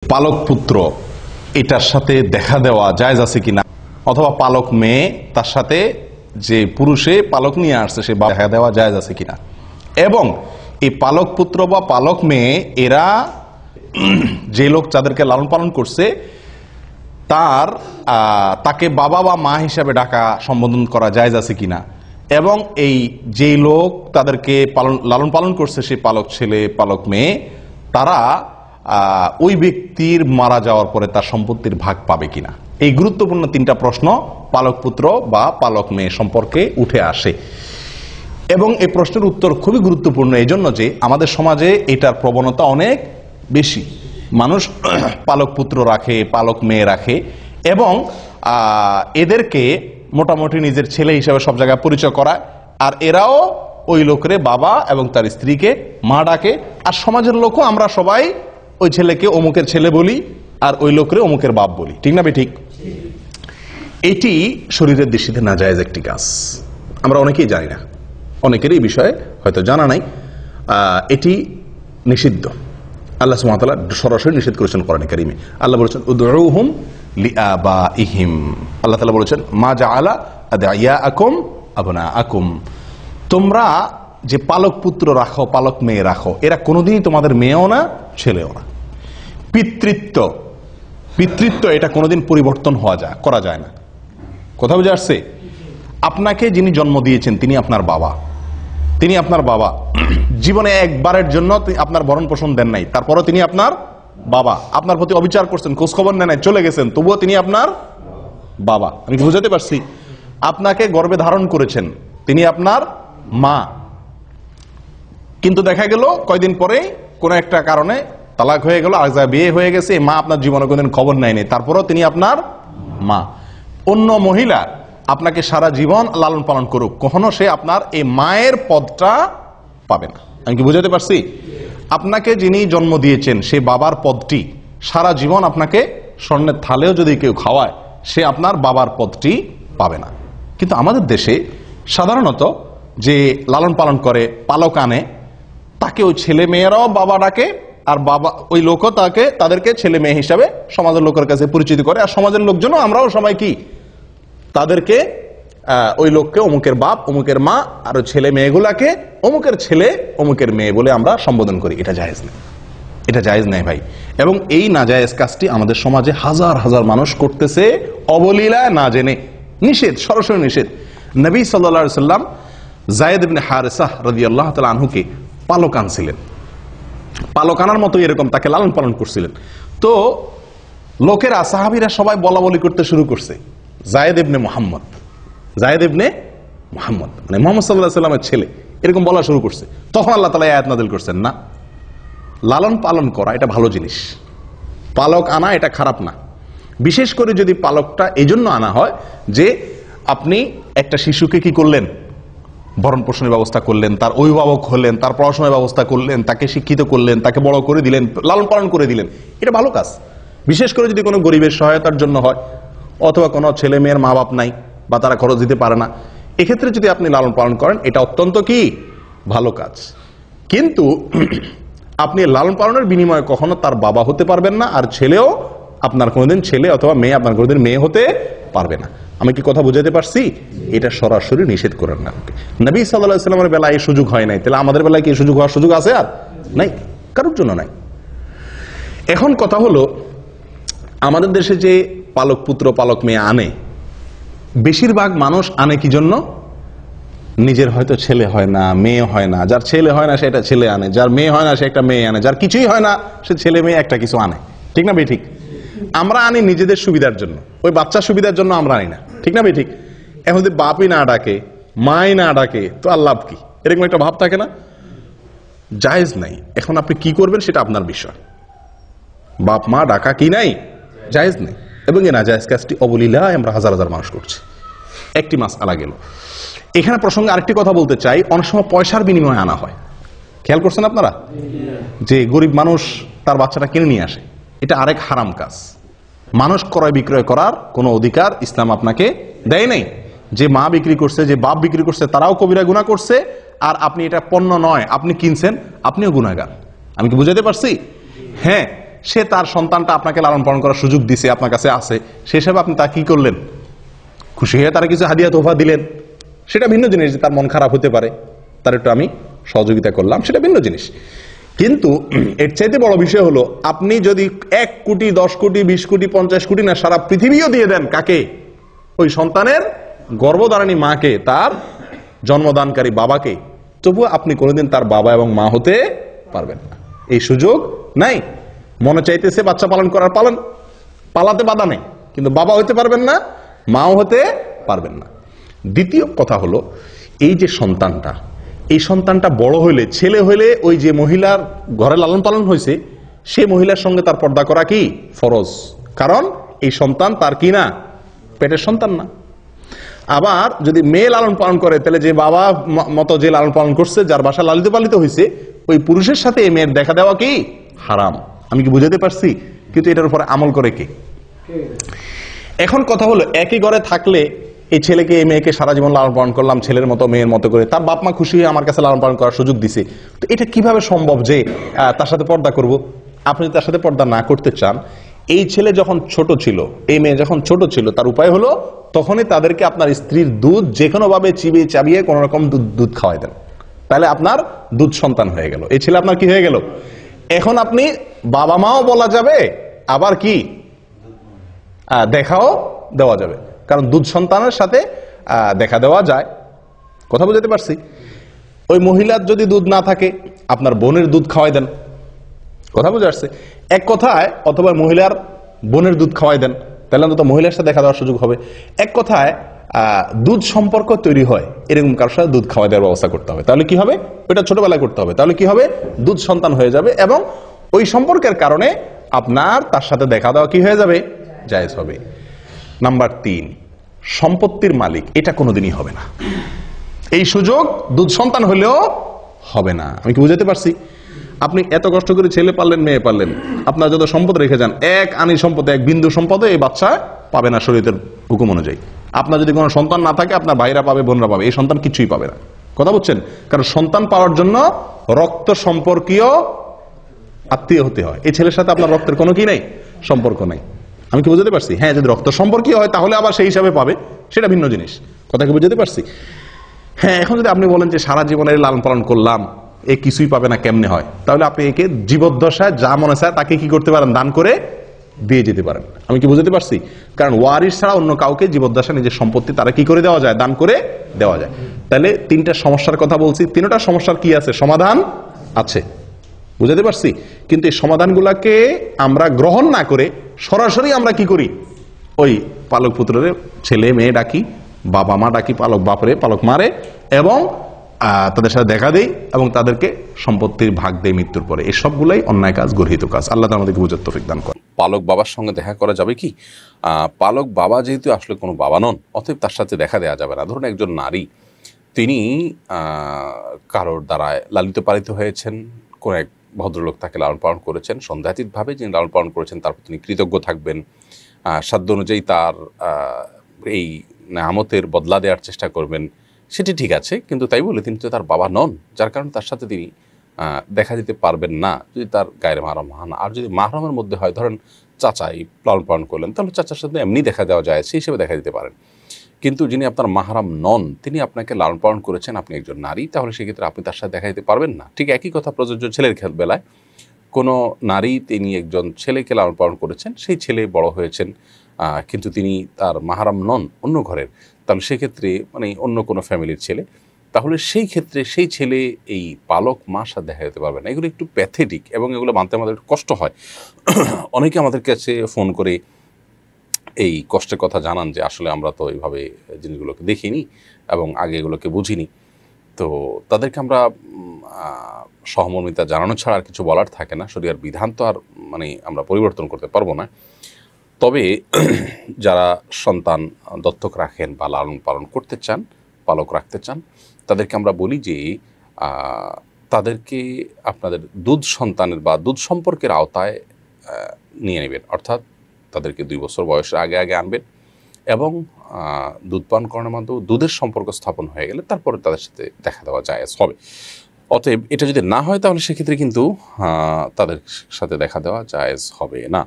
পালক পুত্র এটার সাথে দেখা দেওয়া জায়েজ আছে কিনা, অথবা পালক মেয়ে তার সাথে যে পুরুষে পালক নিয়ে আসছে সে দেখা দেওয়া জায়েজ আছে কিনা, এবং এই পালক পুত্র বা পালক মেয়ে এরা যে লোক যাদেরকে লালন পালন করছে তাকে বাবা বা মা হিসাবে ডাকা সম্বোধন করা জায়েজ আছে কিনা, এবং এই যে লোক তাদেরকে লালন পালন করছে সে পালক ছেলে পালক মেয়ে তারা ওই ব্যক্তির মারা যাওয়ার পরে তার সম্পত্তির ভাগ পাবে কিনা। এই গুরুত্বপূর্ণ তিনটা প্রশ্ন পালক পুত্র বা পালক মেয়ে সম্পর্কে উঠে আসে, এবং এই প্রশ্নের উত্তর খুবই গুরুত্বপূর্ণ এই জন্য যে আমাদের সমাজে এটার প্রবণতা অনেক বেশি। মানুষ পালক পুত্র রাখে, পালক মেয়ে রাখে, এবং এদেরকে মোটামুটি নিজের ছেলে হিসেবে সব জায়গায় পরিচয় করায়, আর এরাও ওই লোকের বাবা এবং তার স্ত্রীকে মা ডাকে, আর সমাজের লোকও আমরা সবাই ওই ছেলেকে অমুকের ছেলে বলি আর ওই লোকের অমুকের বাপ বলি, ঠিক না ঠিক? এটি শরীরের দৃষ্টিতে নাজায়েজ একটি কাজ, আমরা অনেকেই জানি না, অনেকেরই এই বিষয়ে হয়তো জানা নাই। এটি নিষিদ্ধ, আল্লাহ সুবহানাহু ওয়া তাআলা সরাসরি নিষেধ করেছেন কোরআনে কারীমে। আল্লাহ বলেছেন উদউহুম লিআবাইহিম, আল্লাহ তাআলা বলেছেন মা জাআলা আদিয়াআকুম আবনাআকুম, তোমরা যে পালক পুত্র রাখো পালক মেয়ে রাখো এরা কোনোদিনই তোমাদের মেয়েও না ছেলেও না। পিতৃত্ব এটা কোনোদিন পরিবর্তন করা যায় না। কথা বুঝে আসছে? আপনাকে যিনি জন্ম দিয়েছেন তিনি আপনার বাবা, জীবনে একবারের জন্য আপনার ভরণ পোষণ দেন নাই, তারপরও তিনি আপনার বাবা, আপনার প্রতি অবিচার করছেন, খোঁজ খবর নেন নাই, চলে গেছেন, তবুও তিনি আপনার বাবা। আমি কি বুঝাতে পারছি? আপনাকে গর্ভে ধারণ করেছেন, তিনি আপনার মা, কিন্তু দেখা গেল কয়দিন পরে কোন একটা কারণে তালাক হয়ে গেল, আর বিয়ে হয়ে গেছে, মা আপনার জীবনে কোনদিন খবর নেয়নি, তারপরও তিনি আপনার মা। অন্য মহিলা আপনাকে সারা জীবন লালন পালন করুক, কখনো সে আপনার এই মায়ের পদটা পাবে না। আমি কি বুঝাতে পারছি? আপনাকে যিনি জন্ম দিয়েছেন সে বাবার পদটি সারা জীবন আপনাকে স্বর্ণের থালেও যদি কেউ খাওয়ায় সে আপনার বাবার পদটি পাবে না। কিন্তু আমাদের দেশে সাধারণত যে লালন পালন করে পালক আনে তাকে ওই ছেলে মেয়েরাও বাবা ডাকে, আর বাবা ওই লোকও তাদেরকে ছেলে মেয়ে হিসাবে সমাজের লোকের কাছে পরিচিত করে, আর সমাজের লোকজনও আমরাও সবাই কি তাদেরকে ওই লোককে অমুকের বাপ অমুকের মা, আর ওই ছেলে মেয়েগুলাকে অমুকের ছেলে অমুকের মেয়ে বলে আমরা সম্বোধন করি। এটা জায়েজ নেই ভাই। এবং এই নাজায়েজ কাজটি আমাদের সমাজে হাজার হাজার মানুষ করতেছে অবলীলায়, না জেনে। নিষেধ, সরাসরি নিষেধ। নবী সাল্লাল্লাহু আলাইহি সাল্লাম যায়েদ ইবনে হারেসা রাদিয়াল্লাহু তাআলা আনহুকে পালক আনছিলেন, পালক আনার মতো এরকম তাকে লালন পালন করছিলেন। তো লোকেরা সাহাবীরা সবাই বলা বলি করতে শুরু করছে যায়েদ ইবনে মুহাম্মদ মানে মুহাম্মদ সাল্লাল্লাহু আলাইহি সাল্লামের ছেলে, এরকম বলা শুরু করছে। তখন আল্লাহ তাআলা আয়াত নাযিল করছেন, না, লালন পালন করা এটা ভালো জিনিস, পালক আনা এটা খারাপ না। বিশেষ করে যদি পালকটা এই জন্য আনা হয় যে আপনি একটা শিশুকে কি করলেন, ভরণ পোষণের ব্যবস্থা করলেন, তার অভিভাবক হলেন, তার পড়াশোনার ব্যবস্থা করলেন, তাকে শিক্ষিত করলেন, তাকে বড় করে দিলেন, লালন পালন করে দিলেন, এটা ভালো কাজ। বিশেষ করে যদি কোনো গরিবের সহায়তার জন্য হয়, অথবা কোনো ছেলে মেয়ের মা বাপ নাই বা তারা খরচ দিতে পারে না, এক্ষেত্রে যদি আপনি লালন পালন করেন এটা অত্যন্ত কি ভালো কাজ। কিন্তু আপনি লালন পালনের বিনিময়ে কখনো তার বাবা হতে পারবেন না, আর ছেলেও আপনার কোনোদিন ছেলে অথবা মেয়ে আপনার কোনোদিন মেয়ে হতে পারবে না। আমি কি কথা বুঝাতে পারছি? এটা সরাসরি নিষেধ করেন না। নবী সাল্লাল্লাহু আলাইহি সাল্লামের বেলায় এই সুযোগ হয় নাই, তাহলে আমাদের বেলায় কি এই সুযোগ হওয়ার সুযোগ আছে? আর নাই, কারোর জন্য নাই। এখন কথা হলো, আমাদের দেশে যে পালক পুত্র পালক মেয়ে আনে, বেশিরভাগ মানুষ আনে কি জন্য? নিজের হয়তো ছেলে হয় না, মেয়ে হয় না, যার ছেলে হয় না সে একটা ছেলে আনে, যার মেয়ে হয় না সে একটা মেয়ে আনে, যার কিছুই হয় না সে ছেলে মেয়ে একটা কিছু আনে, ঠিক না ভাই? ঠিক। আমরা আনি নিজেদের সুবিধার জন্য, ওই বাচ্চার সুবিধার জন্য আমরা আনি না, ঠিক না ভাই? ঠিক। এখন যদি বাপই না ডাকে, মাই না ডাকে, তো আর লাভ কি? এরকম একটা ভাব থাকে না? জায়েজ নাই। এখন আপনি কি করবেন সেটা আপনার বিষয়। বাপ মা ডাকা কি নাই? জায়েজ নেই। এবং এই নাজায়েজ কাজটি অবলীলায় আমরা হাজার হাজার মানুষ করছি। একটি মাসআলা গেল। এখানে প্রসঙ্গে আরেকটি কথা বলতে চাই, অনেক সময় পয়সার বিনিময়ে আনা হয়। খেয়াল করছেন আপনারা যে গরিব মানুষ তার বাচ্চাটা কিনে নিয়ে আসে, এটা আরেক হারাম কাজ। মানুষ ক্রয় বিক্রয় করার কোনো অধিকার ইসলাম আপনাকে দেয় নাই। যে মা বিক্রি করছে, যে বাপ বিক্রি করছে, তারাও কবিরা গুনাহ করছে, আর আপনি এটা পণ্য নয়, আপনি কিনছেন, আপনিও গুনাহগার। আমি কি বুঝাতে পারছি? হ্যাঁ, সে তার সন্তানটা আপনাকে লালন পালন করার সুযোগ দিছে, আপনার কাছে আছে, সে হিসাবে আপনি তা কি করলেন, খুশি হয়ে তারা কিছু হাদিয়া তোফা দিলেন, সেটা ভিন্ন জিনিস। যে তার মন খারাপ হতে পারে, তার একটু আমি সহযোগিতা করলাম, সেটা ভিন্ন জিনিস। কিন্তু এর চাইতে বড় বিষয় হলো, আপনি যদি 1 কোটি 10 কোটি 20 কোটি 50 কোটি না সারা পৃথিবীও দিয়ে দেন, কাকে? ওই সন্তানের গর্ভধারিণী মাকে, তার জন্মদানকারী বাবাকে, তবুও আপনি কোনোদিন তার বাবা এবং মা হতে পারবেন না। এই সুযোগ নাই। মনে চাইতেছে বাচ্চা পালন করার, পালন, পালাতে বাধা নেই, কিন্তু বাবা হতে পারবেন না, মাও হতে পারবেন না। দ্বিতীয় কথা হলো, এই যে সন্তানটা, এই সন্তানটা বড় হইলে, ছেলে হইলে, ওই যে মহিলার ঘরে লালন পালন হয়েছে, সে মহিলার সঙ্গে তার পর্দা করা কি ফরজ, কারণ এই সন্তান তার কি না, পেটের সন্তান না। আবার যদি মেয়ে লালন পালন করে, তাহলে যে বাবা মতো যে লালন পালন করছে, যার বাসা লালিত পালিত হয়েছে, ওই পুরুষের সাথে এই মেয়ের দেখা দেওয়া কি হারাম। আমি কি বুঝাতে পারছি? কিন্তু এটার উপরে আমল করে কে? এখন কথা হলো, একই ঘরে থাকলে এই ছেলেকে এই মেয়েকে সারা জীবন লালন পালন করলাম, ছেলের মতো মেয়ের মতো করে, তার বাপ মা খুশি হয়ে আমার কাছে লালন পালন করার সুযোগ দিছে, তো এটা কিভাবে সম্ভব যে তার সাথে পর্দা করব? আপনি যদি তার সাথে পর্দা না করতে চান, এই ছেলে যখন ছোট ছিল, এই মেয়ে যখন ছোট ছিল, তার উপায় হলো তখনই তাদেরকে আপনার স্ত্রীর দুধ যে কোনো ভাবে চিবিয়ে চাবিয়ে কোন রকম দুধ খাওয়াই দেন, তাহলে আপনার দুধ সন্তান হয়ে গেল, এই ছেলে আপনার কি হয়ে গেল। এখন আপনি বাবা মাও বলা যাবে, আবার কি দেখাও দেওয়া যাবে, কারণ দুধ সন্তানের সাথে দেখা দেওয়া যায়। কথা বুঝতে পারছি? ওই মহিলার যদি দুধ না থাকে, আপনার বোনের দুধ খাওয়াই দেন। কথা বুঝে আসছে? এক কথায়, অথবা মহিলার বোনের দুধ খাওয়াই দেন, তাহলে অন্তত মহিলার সাথে দেখা দেওয়ার সুযোগ হবে। এক কথায় দুধ সম্পর্ক তৈরি হয়, এরকম কারোর সাথে দুধ খাওয়া দেওয়ার ব্যবস্থা করতে হবে। তাহলে কি হবে? ওইটা ছোটবেলায় করতে হবে। তাহলে কি হবে? দুধ সন্তান হয়ে যাবে, এবং ওই সম্পর্কের কারণে আপনার তার সাথে দেখা দেওয়া কি হয়ে যাবে, জায়েজ হবে। নাম্বার 3, সম্পত্তির মালিক এটা কোনোদিনই হবে না। এই সুযোগ দুধ সন্তান হলেও হবে না। আমি কি বুঝাতে পারছি? আপনি এত কষ্ট করে ছেলে পারলেন, মেয়ে পারলেন, আপনার যত সম্পদ রেখে যান, এক আনি সম্পদ, এক বিন্দু সম্পদে এই বাচ্চা পাবে না শরীয়তের হুকুম অনুযায়ী। আপনার যদি কোনো সন্তান না থাকে, আপনার ভাইরা পাবে, বোনরা পাবে, এই সন্তান কিছুই পাবে না। কথা বুঝছেন? কারণ সন্তান পাওয়ার জন্য রক্ত সম্পর্কীয় আত্মীয় হতে হয়। এই ছেলের সাথে আপনার রক্তের কোনো কি নেই, সম্পর্ক নেই। আমি কি বুঝতে পারছি? হ্যাঁ, যদি রক্ত সম্পর্কীয় হয় তাহলে আবার সেই হিসাবে পাবে, সেটা ভিন্ন জিনিস। কথা কি বুঝতে পারছি? হ্যাঁ, এখন যদি আপনি বলেন যে সারা জীবনের লালন পালন করলাম, এ কিছুই পাবে না, কেমনে হয়? তাহলে আপনি একে জীবদ্দশায় যা মনে চায় তাকে কি করতে পারেন, দান করে দিয়ে যেতে পারেন। আমি কি বুঝতে পারছি? কারণ ওয়ারিস ছাড়া অন্য কাউকে জীবদ্দশায় নিজের সম্পত্তি তারা কি করে দেওয়া যায়, দান করে দেওয়া যায়। তাহলে 3টা সমস্যার কথা বলছি, 3টা সমস্যার কি আছে, সমাধান আছে। বুঝতে পারছি? কিন্তু এই সমাধানগুলোকে আমরা গ্রহণ না করে সরাসরি আমরা কি করি, ওই পালক পুত্রের ছেলে মেয়ে ডাকি, বাবা মা ডাকি, পালক বাপরে পালক মারে, এবং তাদের সাথে দেখা দেই, এবং তাদেরকে সম্পত্তির ভাগ দেয় মৃত্যুর পরে। এই সবগুলাই অন্যায় কাজ, গর্হিত কাজ। আল্লাহ আমাদেরকে বুঝার তৌফিক দান করেন। পালক বাবার সঙ্গে দেখা করা যাবে কি? পালক বাবা যেহেতু আসলে কোনো বাবা নন, অতএব তার সাথে দেখা দেওয়া যাবে না। ধরুন একজন নারী, তিনি কারোর দ্বারায় লালিত পালিত হয়েছেন, কোন এক ভদ্রলোক তাকে লালন পালন করেছেন, সন্দেহাতীতভাবে যিনি লালন পালন করেছেন তার প্রতি তিনি কৃতজ্ঞ থাকবেন, সাধ্য অনুযায়ী তার এই নেয়ামতের বদলা দেওয়ার চেষ্টা করবেন, সেটি ঠিক আছে। কিন্তু তাই বলে তিনি তো তার বাবা নন, যার কারণে তার সাথে তিনি দেখা দিতে পারবেন না যদি তার গায়ের মাহরম হন। আর যদি মাহরমের মধ্যে হয়, ধরেন চাচাই লালন পালন করলেন, তাহলে চাচার সাথে এমনি দেখা দেওয়া যায়, সেই হিসেবে দেখা দিতে পারেন। কিন্তু যিনি আপনার মাহরাম নন, তিনি আপনাকে লালন পালন করেছেন, আপনি একজন নারী, তাহলে সেক্ষেত্রে আপনি তার সাথে দেখা দিতে পারবেন না। ঠিক একই কথা প্রযোজ্য ছেলের বেলায়। কোনো নারী তিনি একজন ছেলেকে লালন পালন করেছেন, সেই ছেলে বড় হয়েছেন, কিন্তু তিনি তার মাহরাম নন, অন্য ঘরের, তাহলে সেক্ষেত্রে মানে অন্য কোনো ফ্যামিলির ছেলে, তাহলে সেই ক্ষেত্রে সেই ছেলে এই পালক মার সাথে দেখা যেতে পারবে না। এগুলো একটু প্যাথেটিক, এবং এগুলো মানতে আমাদের একটু কষ্ট হয়। অনেকে আমাদের কাছে ফোন করে এই কষ্টের কথা জানান যে আসলে আমরা তো এইভাবে জিনিসগুলোকে দেখিনি এবং আগে এগুলোকে বুঝিনি। তো তাদেরকে আমরা সহমর্মিতা জানানো ছাড়া আর কিছু বলার থাকে না। শরিয়ার বিধান তো আর মানে আমরা পরিবর্তন করতে পারবো না। তবে যারা সন্তান দত্তক রাখেন বা লালন পালন করতে চান, পালক রাখতে চান, তাদেরকে আমরা বলি যে তাদেরকে আপনাদের দুধ সন্তানের বা দুধ সম্পর্কের আওতায় নিয়ে নেবেন। অর্থাৎ তাদেরকে 2 বছর বয়সের আগে আগে আনবেন, এবং দুধ পান করানোর মাধ্যমে দুধের সম্পর্ক স্থাপন হয়ে গেলে তারপরে তাদের সাথে দেখা দেওয়া জায়েজ হবে। অতএব এটা যদি না হয় তাহলে সেক্ষেত্রে কিন্তু তাদের সাথে দেখা দেওয়া জায়েজ হবে না।